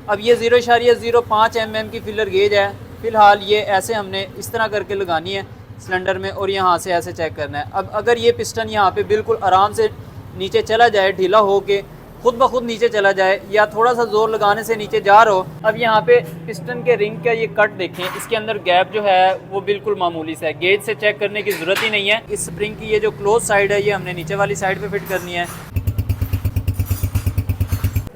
अब ये 0.05 mm की फिलर गेज है। फ़िलहाल ये ऐसे हमने इस तरह करके लगानी है सिलेंडर में और यहाँ से ऐसे चेक करना है। अब अगर ये पिस्टन यहाँ पे बिल्कुल आराम से नीचे चला जाए, ढीला हो के खुद ब खुद नीचे चला जाए या थोड़ा सा ज़ोर लगाने से नीचे जा रहा हो। अब यहाँ पे पिस्टन के रिंग का ये कट देखें, इसके अंदर गैप जो है वो बिल्कुल मामूली सा है, गेज से चेक करने की ज़रूरत ही नहीं है। इस स्प्रिंग की ये जो क्लोज साइड है ये हमने नीचे वाली साइड पे फिट करनी है।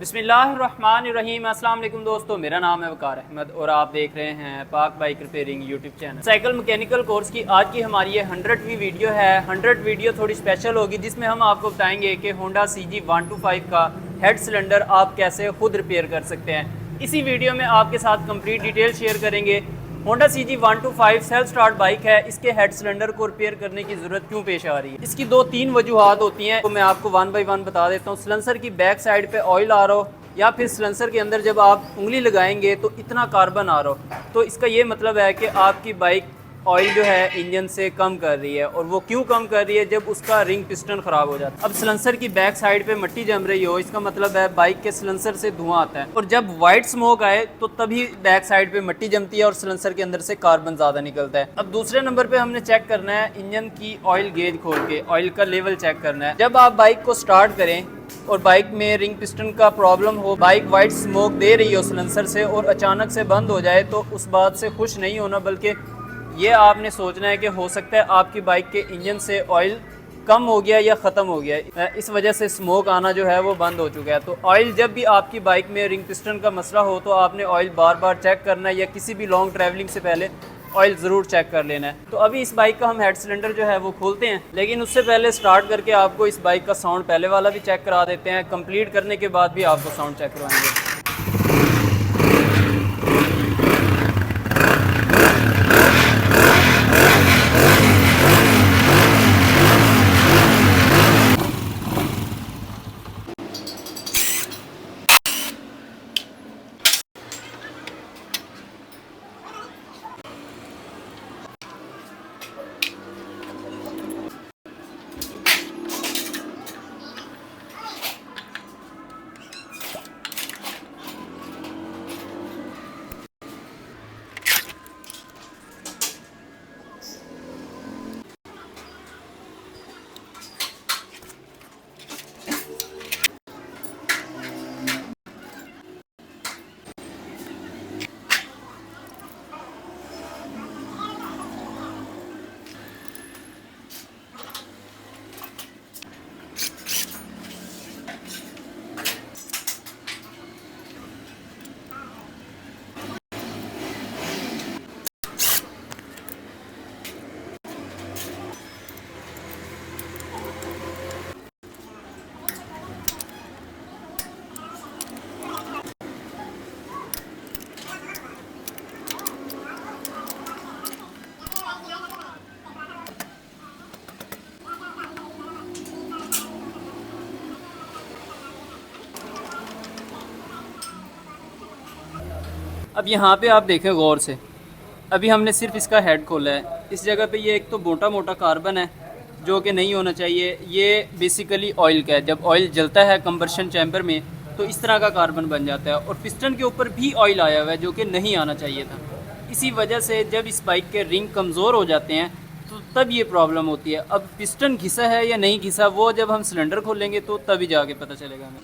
बिस्मिल्लाहिर्रहमानिर्रहीम। अस्सलाम वालेकुम दोस्तों, मेरा नाम है वकार अहमद और आप देख रहे हैं पाक bike repairing YouTube channel. Cycle mechanical course की आज की हमारी ये 100वीं वीडियो है। 100 वीडियो थोड़ी स्पेशल होगी जिसमें हम आपको बताएंगे कि होंडा CG 125 का हेड सिलेंडर आप कैसे खुद रिपेयर कर सकते हैं। इसी वीडियो में आपके साथ कंप्लीट डिटेल शेयर करेंगे। Honda CG 125 self start bike है, इसके हेड सिलेंडर को रिपेयर करने की ज़रूरत क्यों पेश आ रही है। इसकी 2-3 वजूहात होती हैं, तो मैं आपको 1 बाय 1 बता देता हूँ। सिलेंसर की बैक साइड पे ऑयल आ रहा हो या फिर सिलेंसर के अंदर जब आप उंगली लगाएंगे तो इतना कार्बन आ रहा हो, तो इसका ये मतलब है कि आपकी बाइक ऑयल जो है इंजन से कम कर रही है। और वो क्यों कम कर रही है, जब उसका रिंग पिस्टन ख़राब हो जाता है। अब सिलेंसर की बैक साइड पे मट्टी जम रही हो, इसका मतलब है बाइक के सिलेंसर से धुआं आता है और जब वाइट स्मोक आए तो तभी बैक साइड पे मट्टी जमती है और सिलेंसर के अंदर से कार्बन ज़्यादा निकलता है। अब दूसरे नंबर पे हमने चेक करना है इंजन की ऑयल गेज खोल के ऑयल का लेवल चेक करना है। जब आप बाइक को स्टार्ट करें और बाइक में रिंग पिस्टन का प्रॉब्लम हो, बाइक वाइट स्मोक दे रही हो सिलेंसर से और अचानक से बंद हो जाए, तो उस बात से खुश नहीं होना, बल्कि ये आपने सोचना है कि हो सकता है आपकी बाइक के इंजन से ऑयल कम हो गया या ख़त्म हो गया, इस वजह से स्मोक आना जो है वो बंद हो चुका है। तो ऑयल जब भी आपकी बाइक में रिंग पिस्टन का मसला हो तो आपने ऑयल बार बार चेक करना है या किसी भी लॉन्ग ट्रैवलिंग से पहले ऑयल ज़रूर चेक कर लेना है। तो अभी इस बाइक का हम हेड सिलेंडर जो है वो खोलते हैं, लेकिन उससे पहले स्टार्ट करके आपको इस बाइक का साउंड पहले वाला भी चेक करा देते हैं। कंप्लीट करने के बाद भी आपको साउंड चेक करवाएंगे। अब यहाँ पे आप देखें गौर से, अभी हमने सिर्फ इसका हेड खोला है। इस जगह पे ये एक तो मोटा मोटा कार्बन है जो कि नहीं होना चाहिए। ये बेसिकली ऑयल का है, जब ऑयल जलता है कंबर्शन चैम्बर में तो इस तरह का कार्बन बन जाता है और पिस्टन के ऊपर भी ऑयल आया हुआ है जो कि नहीं आना चाहिए था। इसी वजह से जब इस बाइक के रिंग कमज़ोर हो जाते हैं तो तब ये प्रॉब्लम होती है। अब पिस्टन घिसा है या नहीं घिसा वो जब हम सिलेंडर खोलेंगे तो तभी जाके पता चलेगा हमें।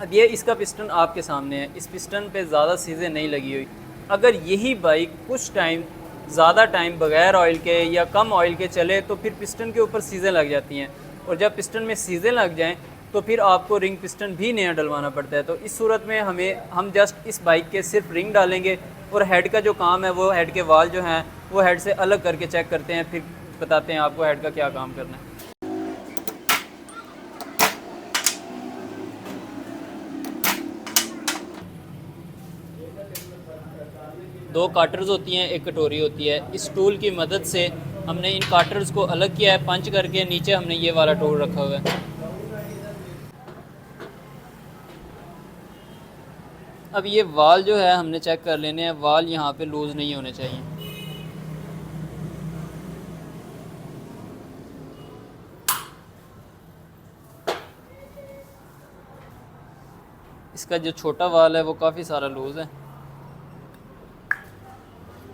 अब ये इसका पिस्टन आपके सामने है। इस पिस्टन पे ज़्यादा सीज़ें नहीं लगी हुई। अगर यही बाइक कुछ टाइम ज़्यादा टाइम बगैर ऑयल के या कम ऑयल के चले तो फिर पिस्टन के ऊपर सीज़ें लग जाती हैं और जब पिस्टन में सीज़ें लग जाएं तो फिर आपको रिंग पिस्टन भी नया डलवाना पड़ता है। तो इस सूरत में हम जस्ट इस बाइक के सिर्फ रिंग डालेंगे और हेड का जो काम है वो हेड के वाल जो हैं वो हेड से अलग करके चेक करते हैं, फिर बताते हैं आपको हेड का क्या काम करना है। दो काटर्स होती हैं, एक कटोरी होती है। इस टूल की मदद से हमने इन काटर्स को अलग किया है, पंच करके नीचे हमने ये वाला टूल रखा हुआ है। अब ये वाल जो है हमने चेक कर लेने हैं, वाल यहाँ पे लूज़ नहीं होने चाहिए। इसका जो छोटा वाल है वो काफ़ी सारा लूज़ है,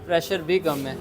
प्रेशर भी कम है।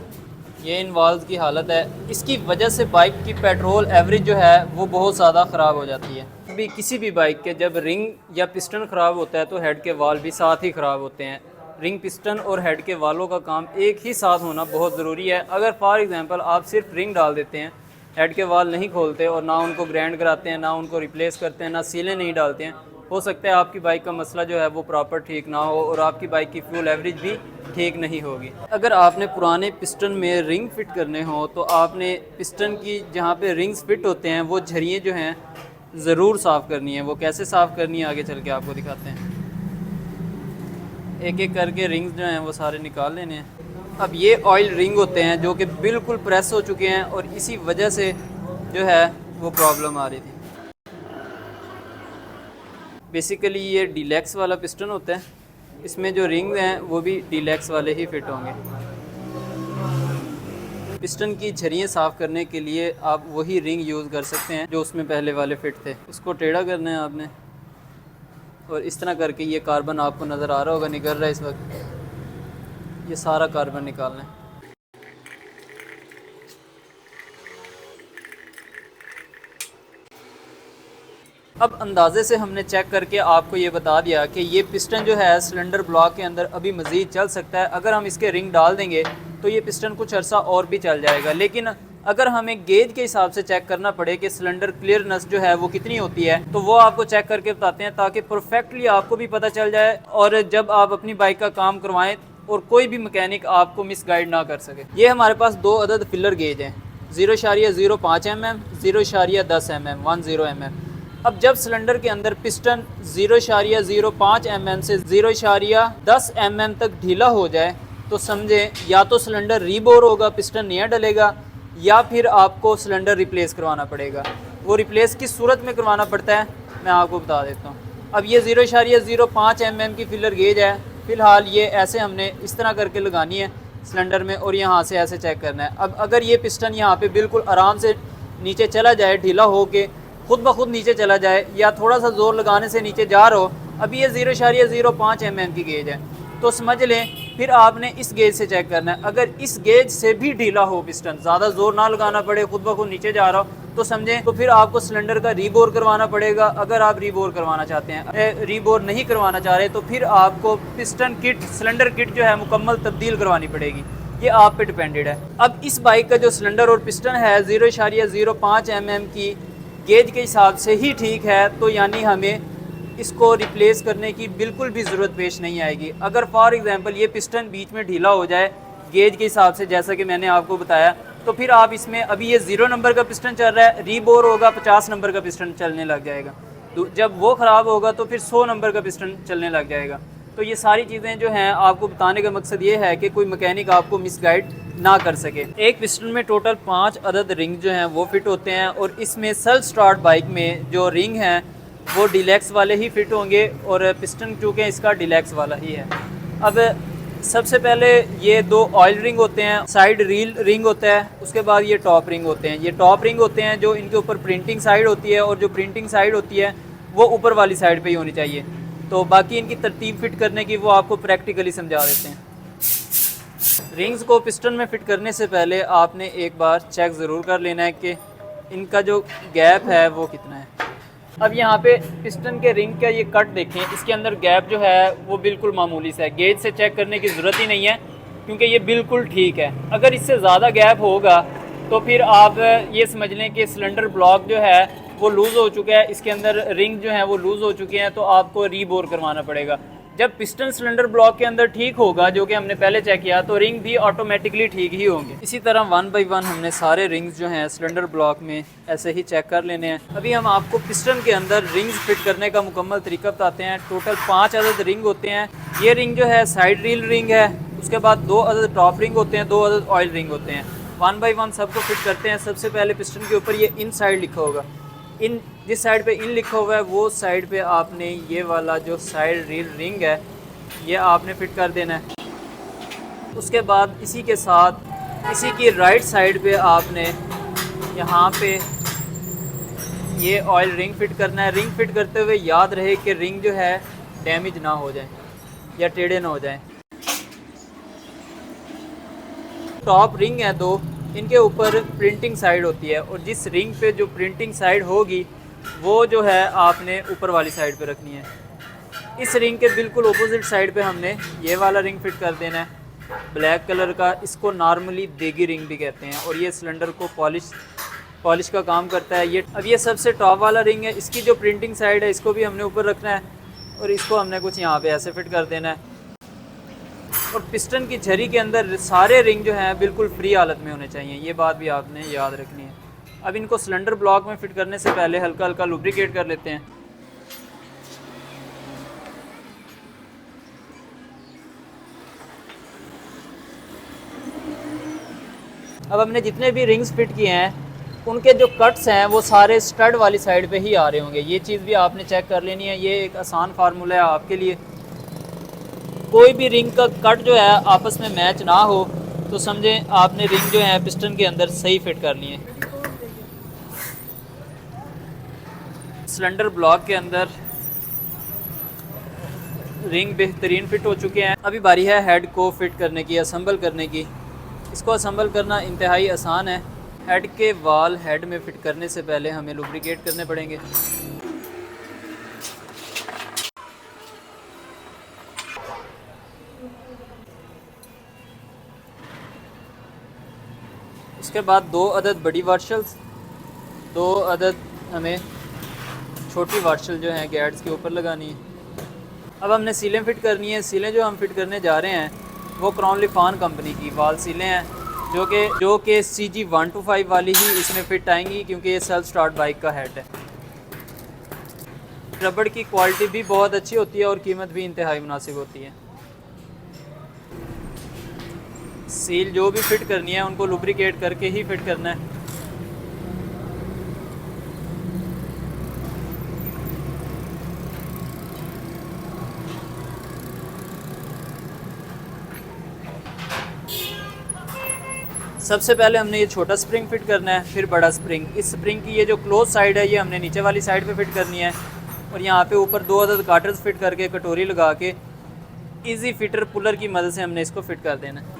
ये इन वाल्व की हालत है, इसकी वजह से बाइक की पेट्रोल एवरेज जो है वो बहुत ज़्यादा ख़राब हो जाती है। अभी किसी भी बाइक के जब रिंग या पिस्टन ख़राब होता है तो हेड के वाल भी साथ ही ख़राब होते हैं। रिंग, पिस्टन और हेड के वालों का काम एक ही साथ होना बहुत ज़रूरी है। अगर फॉर एग्ज़ाम्पल आप सिर्फ रिंग डाल देते हैं, हेड के वाल नहीं खोलते और ना उनको ग्राइंड कराते हैं, ना उनको रिप्लेस करते हैं, ना सीलें नहीं डालते हैं, हो सकता है आपकी बाइक का मसला जो है वो प्रॉपर ठीक ना हो और आपकी बाइक की फ्यूल एवरेज भी ठीक नहीं होगी। अगर आपने पुराने पिस्टन में रिंग फिट करने हो तो आपने पिस्टन की जहाँ पे रिंग्स फिट होते हैं वो झरियाँ जो हैं ज़रूर साफ़ करनी है। वो कैसे साफ़ करनी है आगे चल के आपको दिखाते हैं। एक एक करके रिंग्स जो हैं वो सारे निकाल लेने हैं। अब ये ऑयल रिंग होते हैं जो कि बिल्कुल प्रेस हो चुके हैं और इसी वजह से जो है वो प्रॉब्लम आ रही थी। बेसिकली ये डीलक्स वाला पिस्टन होता है, इसमें जो रिंग हैं वो भी डीलक्स वाले ही फिट होंगे। पिस्टन की झरियाँ साफ़ करने के लिए आप वही रिंग यूज़ कर सकते हैं जो उसमें पहले वाले फिट थे। इसको टेढ़ा करना है आपने और इस तरह करके ये कार्बन आपको नज़र आ रहा होगा निकल रहा है इस वक्त, ये सारा कार्बन निकालना है। अब अंदाजे से हमने चेक करके आपको ये बता दिया कि ये पिस्टन जो है सिलेंडर ब्लॉक के अंदर अभी मज़ीद चल सकता है। अगर हम इसके रिंग डाल देंगे तो ये पिस्टन कुछ अरसा और भी चल जाएगा, लेकिन अगर हमें गेज के हिसाब से चेक करना पड़े कि सिलेंडर क्लियरनेस जो है वो कितनी होती है तो वो आपको चेक करके बताते हैं, ताकि परफेक्टली आपको भी पता चल जाए और जब आप अपनी बाइक का काम करवाएं और कोई भी मैकेनिक आपको मिसगाइड ना कर सके। ये हमारे पास 2 अदद फिलर गेज हैं, 0.05 mm, 0.10 mm, 10 mm। अब जब सिलेंडर के अंदर पिस्टन 0.05 mm से 0.10 mm तक ढीला हो जाए तो समझें या तो सिलेंडर रीबोर होगा, पिस्टन नया डलेगा, या फिर आपको सिलेंडर रिप्लेस करवाना पड़ेगा। वो रिप्लेस किस सूरत में करवाना पड़ता है मैं आपको बता देता हूँ। अब ये 0.05 mm की फिलर गेज है, फ़िलहाल ये ऐसे हमने इस तरह करके लगानी है सिलेंडर में और यहाँ से ऐसे चेक करना है। अब अगर ये पिस्टन यहाँ पे बिल्कुल आराम से नीचे चला जाए, ढीला हो के खुद ब खुद नीचे चला जाए या थोड़ा सा ज़ोर लगाने से नीचे जा रहा हो, अभी ये 0.05 mm की गेज है तो समझ लें फिर आपने इस गेज से चेक करना है। अगर इस गेज से भी ढीला हो पिस्टन, ज़्यादा ज़ोर ना लगाना पड़े, खुद ब खुद नीचे जा रहा हो तो समझें तो फिर आपको सिलेंडर का रीबोर करवाना पड़ेगा। अगर आप रीबोर करवाना चाहते हैं, रीबोर नहीं करवाना चाह रहे तो फिर आपको पिस्टन किट, सिलेंडर किट जो है मुकम्मल तब्दील करवानी पड़ेगी। ये आप पे डिपेंडेड है। अब इस बाइक का जो सिलेंडर और पिस्टन है 0.05 mm की गेज के हिसाब से ही ठीक है, तो यानी हमें इसको रिप्लेस करने की बिल्कुल भी ज़रूरत पेश नहीं आएगी। अगर फॉर एग्जांपल ये पिस्टन बीच में ढीला हो जाए गेज के हिसाब से, जैसा कि मैंने आपको बताया, तो फिर आप इसमें अभी ये 0 नंबर का पिस्टन चल रहा है, रीबोर होगा 50 नंबर का पिस्टन चलने लग जाएगा। तो जब वो ख़राब होगा तो फिर 100 नंबर का पिस्टन चलने लग जाएगा। तो ये सारी चीज़ें जो हैं आपको बताने का मकसद ये है कि कोई मैकेनिक आपको मिसगाइड ना कर सके। एक पिस्टन में टोटल 5 अदद रिंग जो हैं वो फिट होते हैं और इसमें सेल्फ स्टार्ट बाइक में जो रिंग हैं वो डीलक्स वाले ही फिट होंगे और पिस्टन चूँकि इसका डीलक्स वाला ही है। अब सबसे पहले ये 2 ऑयल रिंग होते हैं, साइड रील रिंग होता है, उसके बाद ये टॉप रिंग होते हैं। ये टॉप रिंग होते हैं जो इनके ऊपर प्रिंटिंग साइड होती है और जो प्रिंटिंग साइड होती है वो ऊपर वाली साइड पे ही होनी चाहिए। तो बाकी इनकी तरतीब फिट करने की वो आपको प्रैक्टिकली समझा देते हैं। रिंग्स को पिस्टन में फिट करने से पहले आपने एक बार चेक ज़रूर कर लेना है कि इनका जो गैप है वो कितना है। अब यहाँ पे पिस्टन के रिंग का ये कट देखें, इसके अंदर गैप जो है वो बिल्कुल मामूली सा है। गेज से चेक करने की ज़रूरत ही नहीं है क्योंकि ये बिल्कुल ठीक है। अगर इससे ज़्यादा गैप होगा तो फिर आप ये समझ लें कि सिलेंडर ब्लॉक जो है वो लूज़ हो चुका है, इसके अंदर रिंग जो है वो लूज़ हो चुके हैं, तो आपको रीबोर करवाना पड़ेगा। जब पिस्टन सिलेंडर ब्लॉक के अंदर ठीक होगा, जो कि हमने पहले चेक किया, तो रिंग भी ऑटोमेटिकली ठीक ही होंगे। इसी तरह 1 बाई 1 हमने सारे रिंग्स जो हैं सिलेंडर ब्लॉक में ऐसे ही चेक कर लेने हैं। अभी हम आपको पिस्टन के अंदर रिंग्स फिट करने का मुकम्मल तरीका बताते हैं। टोटल 5 अदद रिंग होते हैं। ये रिंग जो है साइड रील रिंग है, उसके बाद 2 अदद टॉप रिंग होते हैं, 2 अदद ऑयल रिंग होते हैं। 1 बाई 1 सबको फिट करते हैं। सबसे पहले पिस्टन के ऊपर ये इन साइड लिखा होगा, इन जिस साइड पे इन लिखा हुआ है वो साइड पे आपने ये वाला जो साइड रील रिंग है ये आपने फिट कर देना है। उसके बाद इसी के साथ इसी की राइट साइड पे आपने यहाँ पे ये ऑयल रिंग फिट करना है। रिंग फिट करते हुए याद रहे कि रिंग जो है डैमेज ना हो जाए या टेढ़े ना हो जाए। टॉप रिंग है दो, इनके ऊपर प्रिंटिंग साइड होती है और जिस रिंग पे जो प्रिंटिंग साइड होगी वो जो है आपने ऊपर वाली साइड पे रखनी है। इस रिंग के बिल्कुल अपोजिट साइड पे हमने ये वाला रिंग फिट कर देना है ब्लैक कलर का। इसको नॉर्मली देगी रिंग भी कहते हैं और ये सिलेंडर को पॉलिश का काम करता है ये। अब ये सबसे टॉप वाला रिंग है, इसकी जो प्रिंटिंग साइड है इसको भी हमने ऊपर रखना है और इसको हमने कुछ यहाँ पे ऐसे फिट कर देना है। और पिस्टन की झरी के अंदर सारे रिंग जो हैं बिल्कुल फ्री हालत में होने चाहिए, ये बात भी आपने याद रखनी है। अब इनको सिलेंडर ब्लॉक में फिट करने से पहले हल्का हल्का लुब्रिकेट कर लेते हैं। अब हमने जितने भी रिंग्स फिट किए हैं उनके जो कट्स हैं वो सारे स्टड वाली साइड पे ही आ रहे होंगे। ये चीज़ भी आपने चेक कर लेनी है, ये एक आसान फार्मूला है आपके लिए। कोई भी रिंग का कट जो है आपस में मैच ना हो तो समझें आपने रिंग जो है पिस्टन के अंदर सही फिट करनी है। सिलेंडर ब्लॉक के अंदर रिंग बेहतरीन फिट हो चुके हैं। अभी बारी है हेड को फिट करने की, असम्बल करने की। इसको असम्बल करना इंतहाई आसान है। हेड के वाल हेड में फिट करने से पहले हमें लुब्रिकेट करने पड़ेंगे। उसके बाद 2 अदद बड़ी वार्शल्स, 2 अदद हमें छोटी वार्शल जो हैं गैड्स के ऊपर लगानी है। अब हमने सीलें फिट करनी है। सीलें जो हम फिट करने जा रहे हैं वो क्रॉन लिफान कंपनी की वाल सीलें हैं जो कि CG 125 वाली ही इसमें फिट आएंगी क्योंकि ये सेल्फ स्टार्ट बाइक का हेड है। रबड़ की क्वालिटी भी बहुत अच्छी होती है और कीमत भी इंतहाई मुनासिब होती है। सील जो भी फिट करनी है उनको लुब्रिकेट करके ही फिट करना है। सबसे पहले हमने ये छोटा स्प्रिंग फिट करना है, फिर बड़ा स्प्रिंग। इस स्प्रिंग की ये जो क्लोज साइड है ये हमने नीचे वाली साइड पे फिट करनी है और यहाँ पे ऊपर 2 अदद काटर्स फिट करके कटोरी लगा के इजी फिटर पुलर की मदद से हमने इसको फिट कर देना है।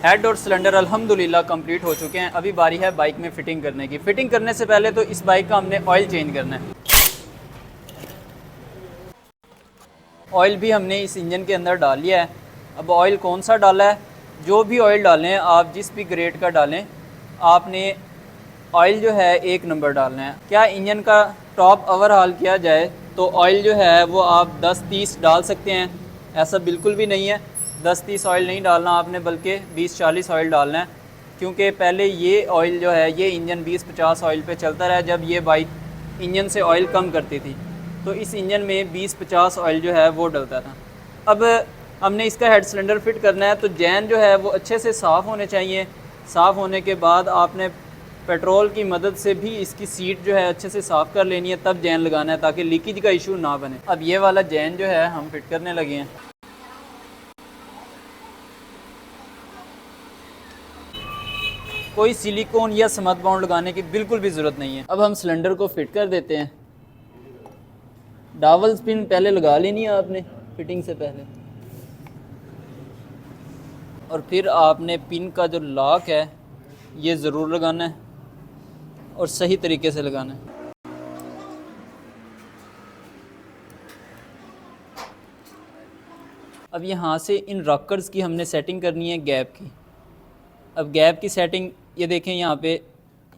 हेड और सिलेंडर अल्हम्दुलिल्लाह कंप्लीट हो चुके हैं। अभी बारी है बाइक में फ़िटिंग करने की। फ़िटिंग करने से पहले तो इस बाइक का हमने ऑयल चेंज करना है। ऑयल भी हमने इस इंजन के अंदर डाल लिया है। अब ऑयल कौन सा डाला है, जो भी ऑयल डालें आप जिस भी ग्रेड का डालें, आपने ऑयल जो है 1 नंबर डालना है। क्या इंजन का टॉप ओवरहाल किया जाए तो ऑयल जो है वो आप 10-30 डाल सकते हैं, ऐसा बिल्कुल भी नहीं है। 10-30 ऑयल नहीं डालना आपने, बल्कि 20-40 ऑयल डालना है क्योंकि पहले ये ऑयल जो है ये इंजन 20-50 ऑयल पे चलता रहा जब ये बाइक इंजन से ऑयल कम करती थी, तो इस इंजन में 20-50 ऑयल जो है वो डलता था। अब हमने इसका हेड सिलेंडर फिट करना है तो जैन जो है वो अच्छे से साफ़ होने चाहिए। साफ़ होने के बाद आपने पेट्रोल की मदद से भी इसकी सीट जो है अच्छे से साफ़ कर लेनी है, तब जैन लगाना है ताकि लीकेज का इशू ना बने। अब ये वाला जैन जो है हम फिट करने लगे हैं। कोई सिलिकॉन या समत बाउंड लगाने की बिल्कुल भी ज़रूरत नहीं है। अब हम सिलेंडर को फिट कर देते हैं। डावल स्पिन पहले लगा लेनी है आपने फिटिंग से पहले, और फिर आपने पिन का जो लॉक है ये ज़रूर लगाना है और सही तरीके से लगाना है। अब यहाँ से इन रॉकर्स की हमने सेटिंग करनी है गैप की। अब गैप की सेटिंग ये देखें, यहाँ पे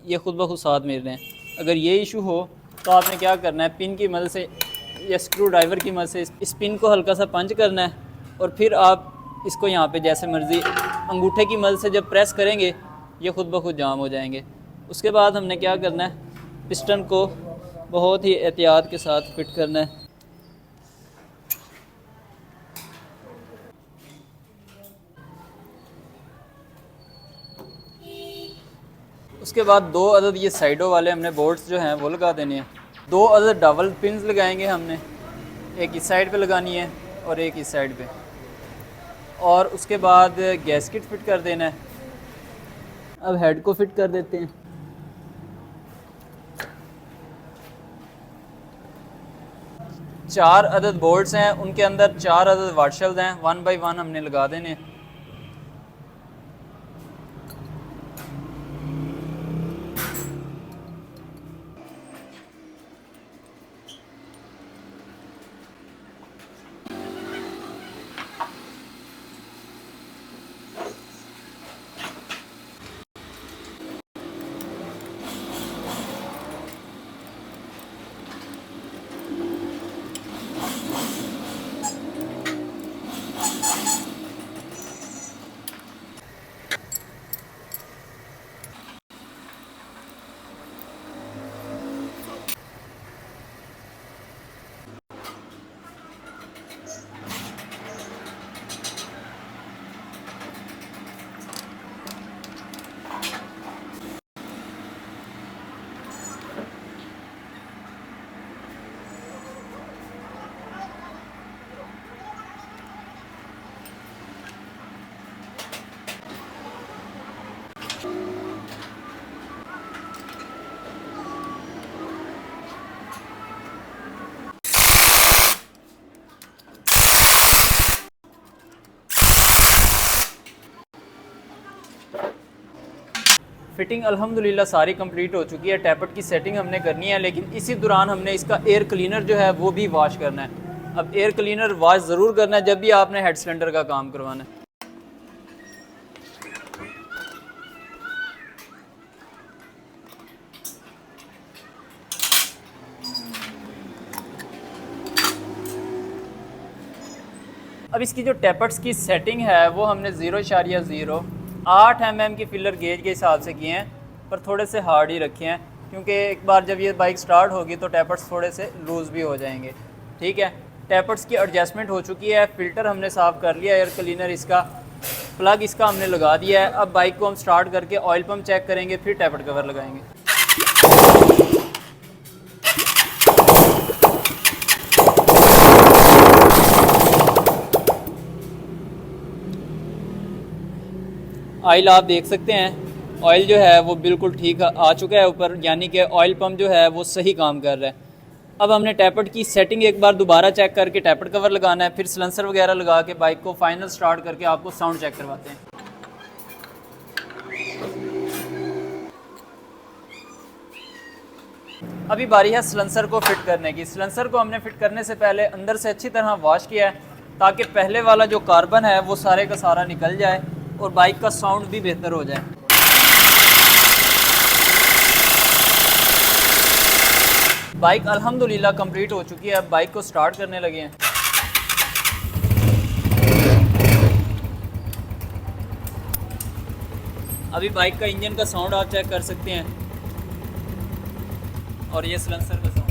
ये खुद ब खुद साथ मिल रहे हैं। अगर ये इशू हो तो आपने क्या करना है, पिन की मदद से या स्क्रू ड्राइवर की मदद से इस पिन को हल्का सा पंच करना है और फिर आप इसको यहाँ पे जैसे मर्ज़ी अंगूठे की मदद से जब प्रेस करेंगे ये खुद ब खुद जाम हो जाएंगे। उसके बाद हमने क्या करना है, पिस्टन को बहुत ही एहतियात के साथ फिट करना है। उसके बाद 2 अदद ये साइडों वाले हमने बोल्ट्स जो हैं वो लगा देने हैं। 2 अदद डबल पिन्स लगाएंगे हमने, एक इस साइड पे लगानी है और एक इस साइड पे, और उसके बाद गैस्केट फिट कर देना है। अब हेड को फिट कर देते हैं। चार अदद बोल्ट्स हैं, उनके अंदर 4 अदद वाटशल्स हैं, 1 बाई 1 हमने लगा देने हैं। फिटिंग अल्हम्दुलिल्लाह सारी कंप्लीट हो चुकी है। टैपट की सेटिंग हमने करनी है, लेकिन इसी दौरान हमने इसका एयर क्लीनर जो है वो भी वॉश करना है। अब एयर क्लीनर वॉश ज़रूर करना है जब भी आपने हेड सिलेंडर का काम करवाना है। अब इसकी जो टैपट्स की सेटिंग है वो हमने 0.0 8 mm की फिलर गेज के हिसाब से किए हैं, पर थोड़े से हार्ड ही रखे हैं क्योंकि एक बार जब ये बाइक स्टार्ट होगी तो टैपट्स थोड़े से लूज़ भी हो जाएंगे। ठीक है, टैपट्स की एडजस्टमेंट हो चुकी है, फ़िल्टर हमने साफ़ कर लिया, एयर क्लीनर इसका प्लग इसका हमने लगा दिया है। अब बाइक को हम स्टार्ट करके ऑयल पम्प चेक करेंगे, फिर टैपट कवर लगाएंगे। ऑयल आप देख सकते हैं, ऑयल जो है वो बिल्कुल ठीक आ चुका है ऊपर, यानी कि ऑयल पम्प जो है वो सही काम कर रहा है। अब हमने टैपट की सेटिंग एक बार दोबारा चेक करके टैपट कवर लगाना है, फिर सिलेंसर वगैरह लगा के बाइक को फाइनल स्टार्ट करके आपको साउंड चेक करवाते हैं। अभी बारी है सिलेंसर को फिट करने की। सिलेंसर को हमने फिट करने से पहले अंदर से अच्छी तरह वॉश किया है ताकि पहले वाला जो कार्बन है वो सारे का सारा निकल जाए और बाइक का साउंड भी बेहतर हो जाए। बाइक अल्हम्दुलिल्लाह कंप्लीट हो चुकी है। अब बाइक को स्टार्ट करने लगे हैं। अभी बाइक का इंजन का साउंड आप चेक कर सकते हैं और ये सिलेंसर का साउंड।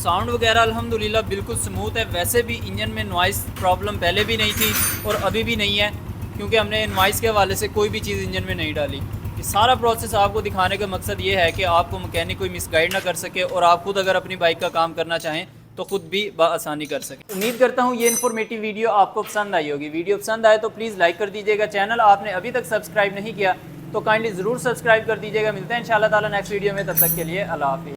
साउंड वगैरह अल्हम्दुलिल्लाह बिल्कुल स्मूथ है। वैसे भी इंजन में नॉइस प्रॉब्लम पहले भी नहीं थी और अभी भी नहीं है, क्योंकि हमने नॉइस के हवाले से कोई भी चीज़ इंजन में नहीं डाली। ये सारा प्रोसेस आपको दिखाने का मकसद ये है कि आपको मैकेनिक कोई मिसगाइड ना कर सके और आप खुद अगर अपनी बाइक का काम करना चाहें तो ख़ुद भी बआसानी कर सकें। उम्मीद करता हूँ ये इन्फॉर्मेटिव वीडियो आपको पसंद आई होगी। वीडियो पसंद आए तो प्लीज़ लाइक कर दीजिएगा। चैनल आपने अभी तक सब्सक्राइब नहीं किया तो काइंडली ज़रूर सब्सक्राइब कर दीजिएगा। मिलते हैं इंशाअल्लाह ताला नेक्स्ट वीडियो में, तब तक के लिए अल्लाह हाफ़िज़।